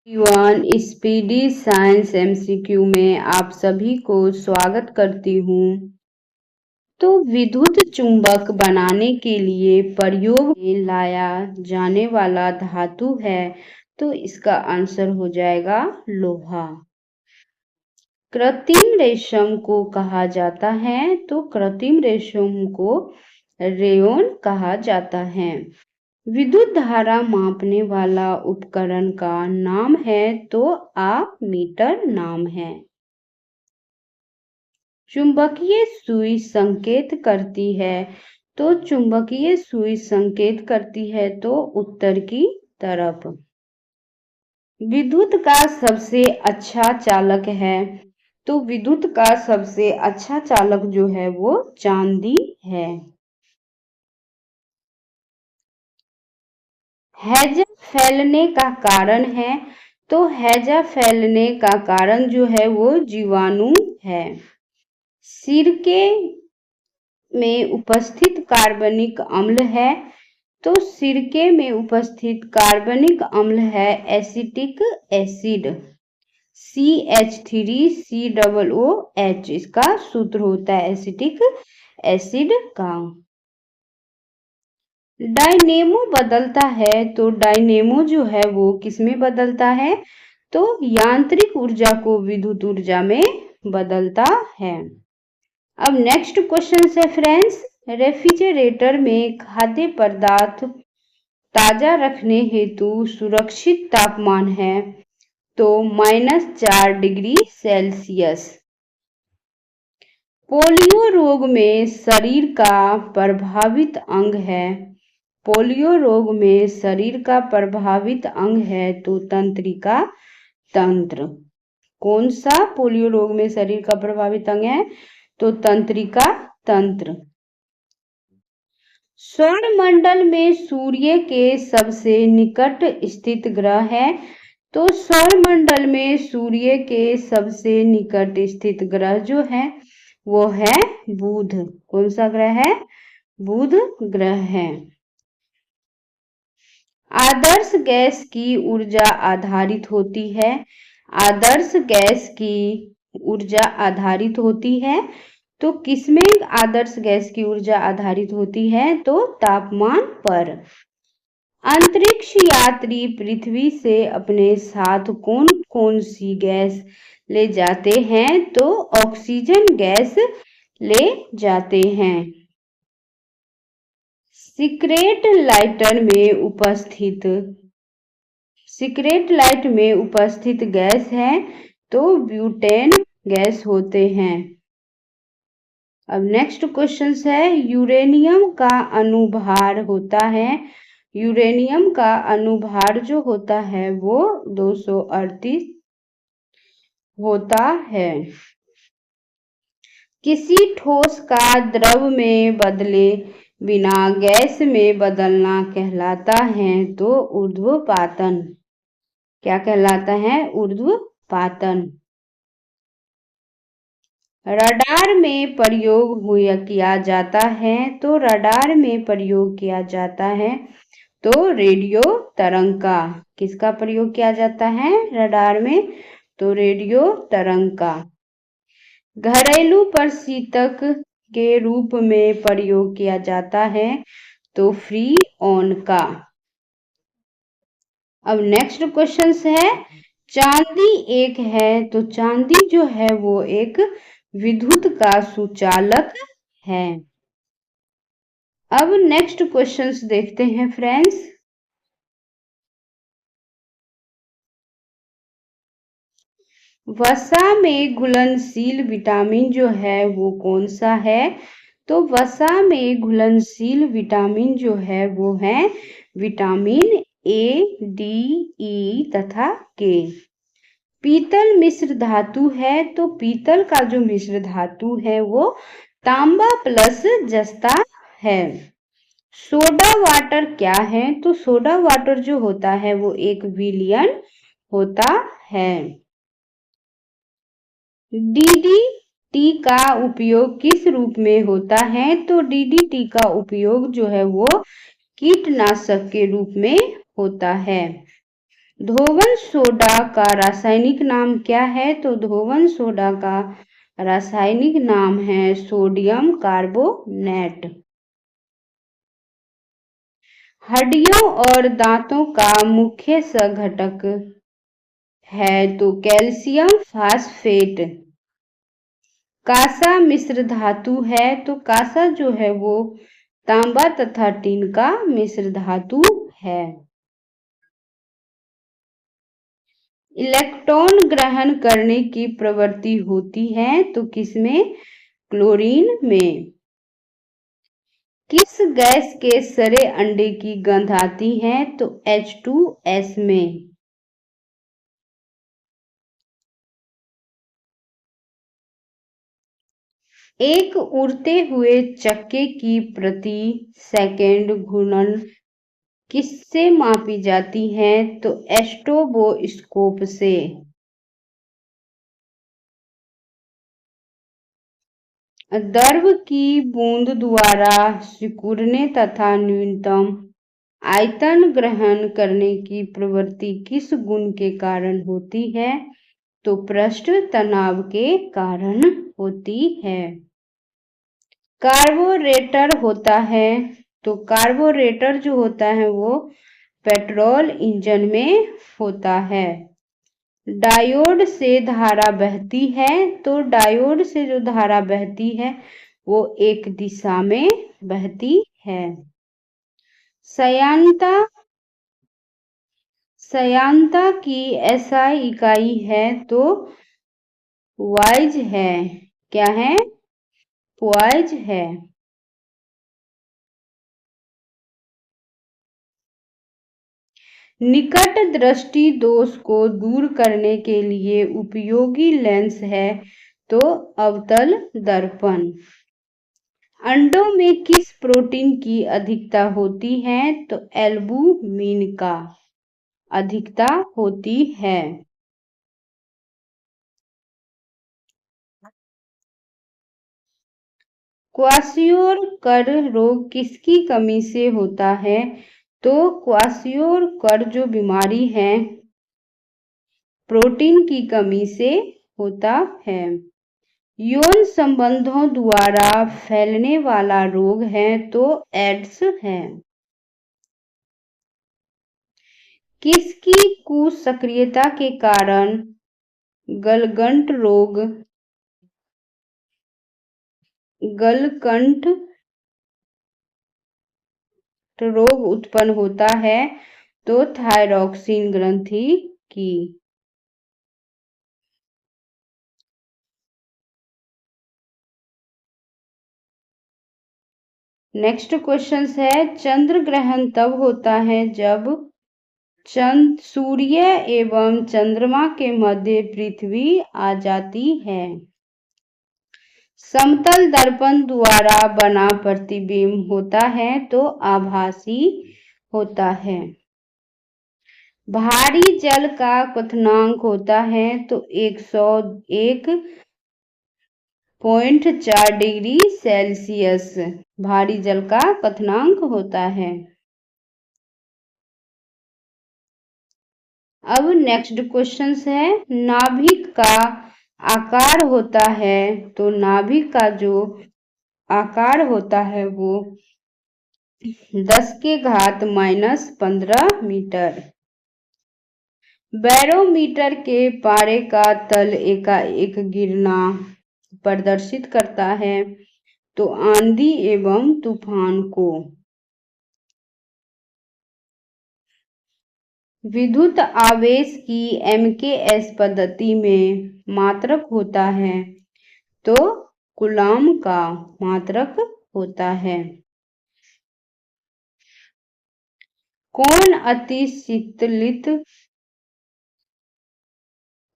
Everyone, speedy science MCQ में आप सभी को स्वागत करती हूँ। तो विद्युत चुंबक बनाने के लिए प्रयोग में लाया जाने वाला धातु है, तो इसका आंसर हो जाएगा लोहा। कृत्रिम रेशम को कहा जाता है, तो कृत्रिम रेशम को रेयॉन कहा जाता है। विद्युत धारा मापने वाला उपकरण का नाम है, तो मीटर नाम है। चुंबकीय सुई संकेत करती है, तो चुंबकीय सुई संकेत करती है तो उत्तर की तरफ। विद्युत का सबसे अच्छा चालक है, तो विद्युत का सबसे अच्छा चालक जो है वो चांदी है। हैजा फैलने का कारण है, तो हैजा फैलने का कारण जो है वो जीवाणु है। सिरके में उपस्थित कार्बनिक अम्ल है, तो सिरके में उपस्थित कार्बनिक अम्ल है एसिटिक एसिड CH3COOH, इसका सूत्र होता है एसिटिक एसिड का। डायनेमो बदलता है, तो डायनेमो जो है वो किसमें बदलता है, तो यांत्रिक ऊर्जा को विद्युत ऊर्जा में बदलता है। अब नेक्स्ट क्वेश्चन है फ्रेंड्स, रेफ्रिजरेटर में खाद्य पदार्थ ताजा रखने हेतु सुरक्षित तापमान है, तो -4 डिग्री सेल्सियस। पोलियो रोग में शरीर का प्रभावित अंग है, पोलियो रोग में शरीर का प्रभावित अंग है तो तंत्रिका तंत्र। कौन सा पोलियो रोग में शरीर का प्रभावित अंग है, तो तंत्रिका तंत्र। सौरमंडल में सूर्य के सबसे निकट स्थित ग्रह है, तो सौरमंडल में सूर्य के सबसे निकट स्थित ग्रह जो है वो है बुध। कौन सा ग्रह है, बुध ग्रह है। आदर्श गैस की ऊर्जा आधारित होती है, आदर्श गैस की ऊर्जा आधारित होती है, तो किसमें आदर्श गैस की ऊर्जा आधारित होती है, तो तापमान पर। अंतरिक्ष यात्री पृथ्वी से अपने साथ कौन कौन सी गैस ले जाते हैं, तो ऑक्सीजन गैस ले जाते हैं। सीक्रेट लाइट में उपस्थित गैस है, तो ब्यूटेन गैस होते हैं। अब नेक्स्ट क्वेश्चन है, यूरेनियम का अणुभार होता है, यूरेनियम का अणुभार जो होता है वो 238 होता है। किसी ठोस का द्रव में बदले बिना गैस में बदलना कहलाता है, तो ऊर्ध्वपातन। क्या कहलाता है, ऊर्ध्वपातन। रडार में प्रयोग किया जाता है, तो रडार में प्रयोग किया जाता है तो रेडियो तरंग का। किसका प्रयोग किया जाता है रडार में, तो रेडियो तरंग का। घरेलू प्रशीतक के रूप में प्रयोग किया जाता है, तो फ्रीऑन का। अब नेक्स्ट क्वेश्चन है, चांदी एक है, तो चांदी जो है वो एक विद्युत का सुचालक है। अब नेक्स्ट क्वेश्चंस देखते हैं फ्रेंड्स। वसा में घुलनशील विटामिन जो है वो कौन सा है, तो वसा में घुलनशील विटामिन जो है वो है विटामिन A, D, E तथा K। पीतल मिश्र धातु है, तो पीतल का जो मिश्र धातु है वो तांबा प्लस जस्ता है। सोडा वाटर क्या है, तो सोडा वाटर जो होता है वो एक विलयन होता है। DDT का उपयोग किस रूप में होता है, तो DDT का उपयोग जो है वो कीटनाशक के रूप में होता है। धोवन सोडा का रासायनिक नाम क्या है? तो धोवन सोडा का रासायनिक नाम है सोडियम कार्बोनेट। हड्डियों और दांतों का मुख्य सघटक है तो कैल्शियम फास्फेट। कांसा मिश्र धातु है तो कांसा जो है वो तांबा तथा टीन का मिश्र धातु है। इलेक्ट्रॉन ग्रहण करने की प्रवृत्ति होती है तो किसमें? क्लोरीन में। किस गैस के सड़े अंडे की गंध आती है? तो H2S में। एक उड़ते हुए चक्के की प्रति सेकंड घूर्णन किससे मापी जाती है? तो स्ट्रोबोस्कोप से। द्रव की बूंद द्वारा सिकुड़ने तथा न्यूनतम आयतन ग्रहण करने की प्रवृत्ति किस गुण के कारण होती है? तो पृष्ठ तनाव के कारण होती है। कार्बोरेटर होता है तो कार्बोरेटर जो होता है वो पेट्रोल इंजन में होता है। डायोड से धारा बहती है तो डायोड से जो धारा बहती है वो एक दिशा में बहती है। श्यानता की SI इकाई है तो वाइज है। क्या है? वाइज है। निकट दृष्टि दोष को दूर करने के लिए उपयोगी लेंस है तो अवतल दर्पण। अंडों में किस प्रोटीन की अधिकता होती है? तो एल्बुमिन का अधिकता होती है। क्वाशियोर रोग किसकी कमी से होता है? तो क्वाशियोर जो बीमारी है प्रोटीन की कमी से होता है। यौन संबंधों द्वारा फैलने वाला रोग है तो एड्स है। किसकी कुसक्रियता के कारण गलगंट रोग उत्पन्न होता है? तो थायरॉक्सिन ग्रंथि की। नेक्स्ट क्वेश्चन है चंद्र ग्रहण तब होता है जब सूर्य एवं चंद्रमा के मध्य पृथ्वी आ जाती है। समतल दर्पण द्वारा बना प्रतिबिंब होता है तो आभासी होता है। भारी जल का क्वथनांक होता है तो 101.4 डिग्री सेल्सियस भारी जल का क्वथनांक होता है। अब नेक्स्ट क्वेश्चन है नाभिक का आकार होता है तो नाभिक का जो आकार होता है वो 10⁻⁻15 मीटर। बैरोमीटर के पारे का तल एकाएक गिरना प्रदर्शित करता है तो आंधी एवं तूफान को। विद्युत आवेश की MKS पद्धति में मात्रक होता है तो कूलॉम का मात्रक होता है। कौन अति शीतलित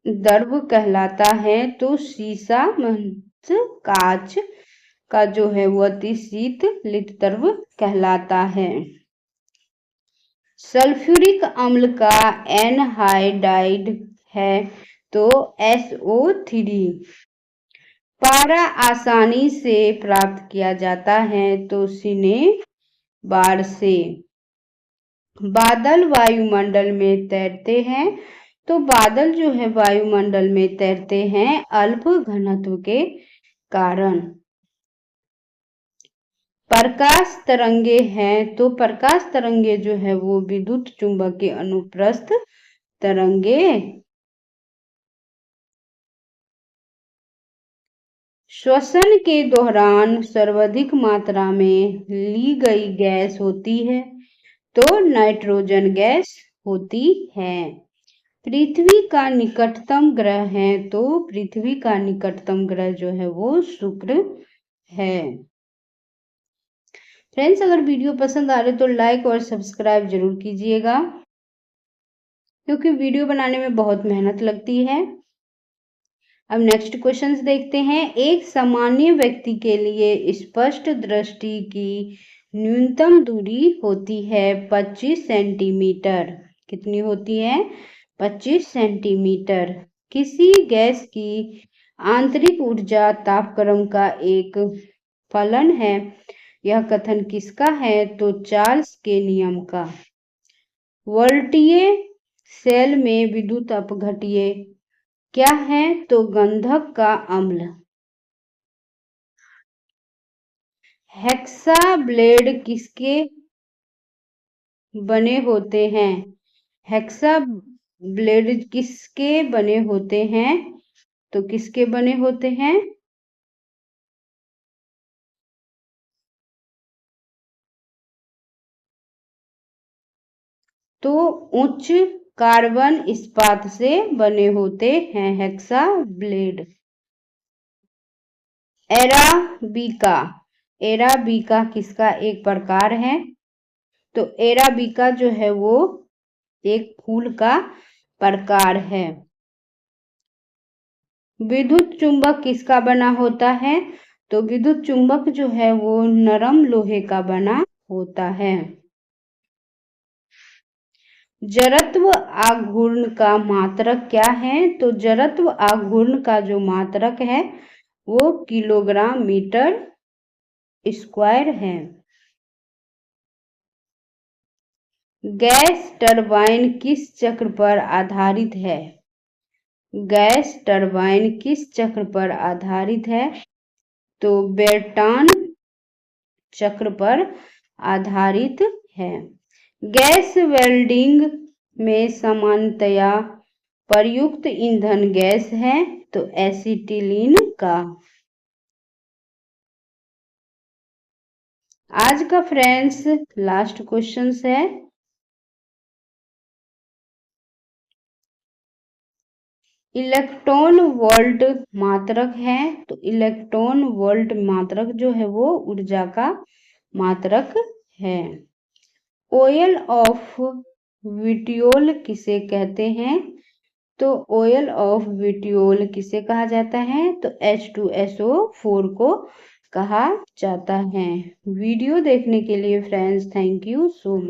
द्रव कहलाता है? तो शीशा कांच का जो है वो अति शीतलित द्रव कहलाता है। सल्फ्यूरिक अम्ल का एनहाइड्राइड है तो SO3। पारा आसानी से प्राप्त किया जाता है तो सिने बार से। बादल वायुमंडल में तैरते हैं। तो बादल जो है वायुमंडल में तैरते हैं अल्प घनत्व के कारण। प्रकाश तरंगे हैं। तो प्रकाश तरंगे जो है वो विद्युत चुंबकीय अनुप्रस्थ तरंगे। श्वसन के दौरान सर्वाधिक मात्रा में ली गई गैस होती है तो नाइट्रोजन गैस होती है। पृथ्वी का निकटतम ग्रह है। तो पृथ्वी का निकटतम ग्रह जो है वो शुक्र है। फ्रेंड्स, अगर वीडियो पसंद आ रहे तो लाइक और सब्सक्राइब जरूर कीजिएगा, क्योंकि वीडियो बनाने में बहुत मेहनत लगती है। अब नेक्स्ट क्वेश्चंस देखते हैं। एक सामान्य व्यक्ति के लिए स्पष्ट दृष्टि की न्यूनतम दूरी होती है 25 सेंटीमीटर। कितनी होती है? 25 सेंटीमीटर। किसी गैस की आंतरिक ऊर्जा तापक्रम का एक फलन है। यह कथन किसका है? तो चार्ल्स के नियम का। वोल्टीय सेल में विद्युत अपघट्य क्या है? तो गंधक का अम्ल। हेक्सा ब्लेड किसके बने होते हैं? हेक्सा ब्लेड किसके बने होते हैं? तो किसके बने होते हैं? तो उच्च कार्बन इस्पात से बने होते हैं हेक्सा ब्लेड। एराबिका। एराबिका किसका एक प्रकार है? तो एराबिका जो है वो एक फूल का प्रकार है। विद्युत चुंबक किसका बना होता है? तो विद्युत चुंबक जो है वो नरम लोहे का बना होता है। जड़त्व आघूर्ण का मात्रक क्या है? तो जड़त्व आघूर्ण का जो मात्रक है वो किलोग्राम मीटर स्क्वायर है। गैस टरबाइन किस चक्र पर आधारित है? गैस टरबाइन किस चक्र पर आधारित है? तो बेल्टान चक्र पर आधारित है। गैस वेल्डिंग में सामान्यतया प्रयुक्त ईंधन गैस है तो एसिटिलीन का। आज का फ्रेंड्स लास्ट क्वेश्चन है। इलेक्ट्रॉन वोल्ट मात्रक है। तो इलेक्ट्रॉन वोल्ट मात्रक जो है वो ऊर्जा का मात्रक है। ऑयल ऑफ विट्रियोल किसे कहते हैं? तो ऑयल ऑफ विट्रियोल किसे कहा जाता है? तो H2SO4 को कहा जाता है। वीडियो देखने के लिए friends thank you so much.